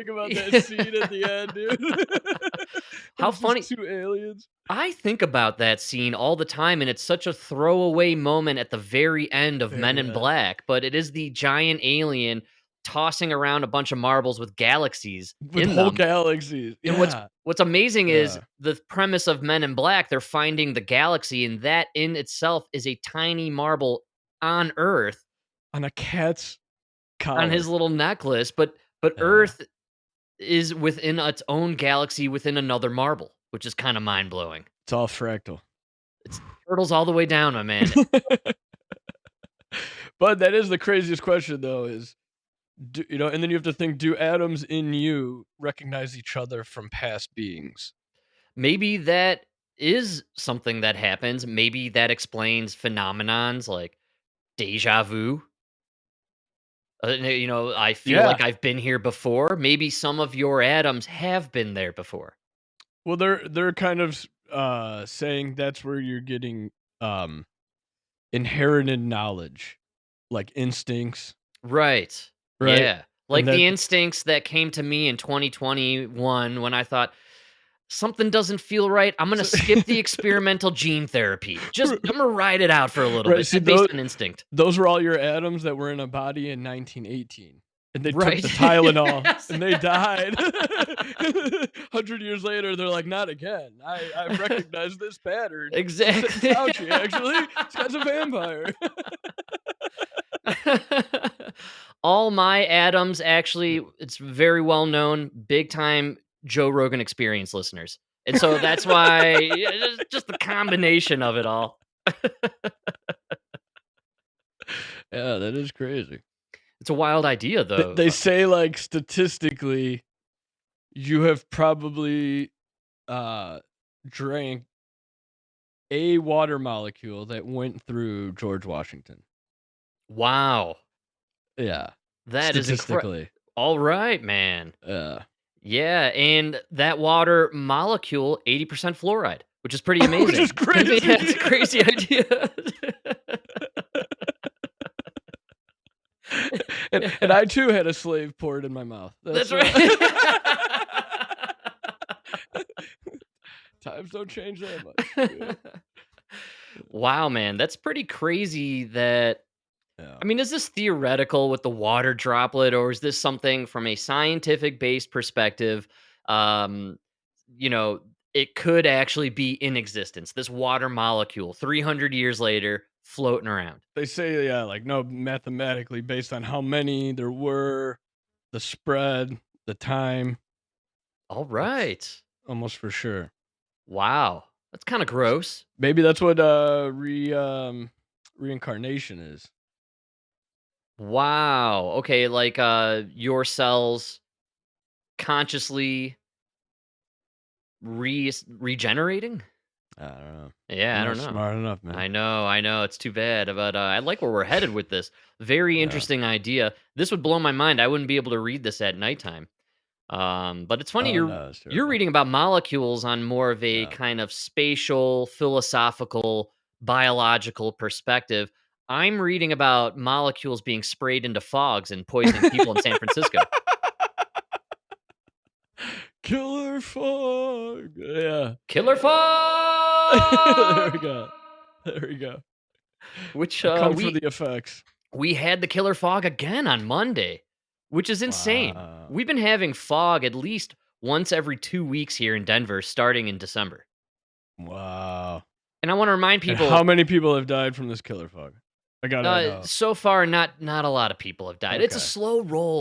think about that scene at the end, dude. When How it's just funny. 2 aliens. I think about that scene all the time, and it's such a throwaway moment at the very end of Men Very in odd. Black, but it is the giant alien tossing around a bunch of marbles with galaxies With in whole them. galaxies. And what's Yeah. what's amazing is Yeah. the premise of Men in Black, they're finding the galaxy, and that in itself is a tiny marble on Earth On a cat's on his collar. little necklace, but Yeah. Earth is within its own galaxy within another marble, which is kinda mind-blowing. It's all fractal. It's turtles all the way down, my man. But that is the craziest question though is, and then you have to think, do atoms in you recognize each other from past beings? Maybe that is something that happens. Maybe that explains phenomenons like déjà vu. I feel Yeah. like I've been here before. Maybe some of your atoms have been there before. Well, they're kind of saying that's where you're getting um inherited knowledge, like instincts, Right. right? Yeah. And Like that the instincts that came to me in 2021 when I thought something doesn't feel right. I'm going to so, skip the experimental gene therapy. I'm going to ride it out for a little right, bit see based those on instinct. those were all your atoms that were in a body in 1918. And they took Right. the Tylenol Yes. and they died. 100 years later, they're like, not again. I recognize this pattern. Exactly. Fauci, actually. This guy's a vampire. All my atoms actually, it's very well known, big time Joe Rogan Experience listeners. And so that's why yeah, just the combination of it all. Yeah, that is crazy. It's a wild idea though. They say, like, statistically, you have probably uh, drank a water molecule that went through George Washington. Wow. Yeah, That is incredible. statistically. All right, man. Yeah. Yeah, and that water molecule, 80% fluoride, which is pretty Which is amazing. I mean, crazy. yeah, it's a crazy idea. And I too had a slave poured in my mouth. That's That's right. times don't change that much. Yeah. Wow, man, that's pretty crazy that Yeah. I mean, is this theoretical with the water droplet, or is this something from a scientific-based perspective? Um, you know, it could actually be in existence, this water molecule 300 years later floating around. They say, yeah, like, no, mathematically based on how many there were, the spread, the time, All it's right. almost for sure. Wow. That's kinda gross. Maybe that's what reincarnation is. Wow. Okay, like, your cells consciously regenerating? I don't know. Yeah, I'm I not don't know. smart enough, man. I know, it's too bad, but, I like where we're headed with this. Very Yeah. interesting idea. This would blow my mind, I wouldn't be able to read this at nighttime. But it's funny Oh, you're no, that's you're terrible. reading about molecules on more of a Yeah. kind of spatial, philosophical, biological perspective. I'm reading about molecules being sprayed into fogs and poisoning people in San Francisco. Killer fog. Yeah. Killer There fog! we go. There we go. Which, I come for the effects. we had the killer fog again on Monday, which is insane. Wow. We've been having fog at least once every 2 weeks here in Denver starting in December. Wow. And I wanna remind And how people, many people have died from this killer fog? I gotta know. so far, not a lot of people have died. It's a Okay. slow roll.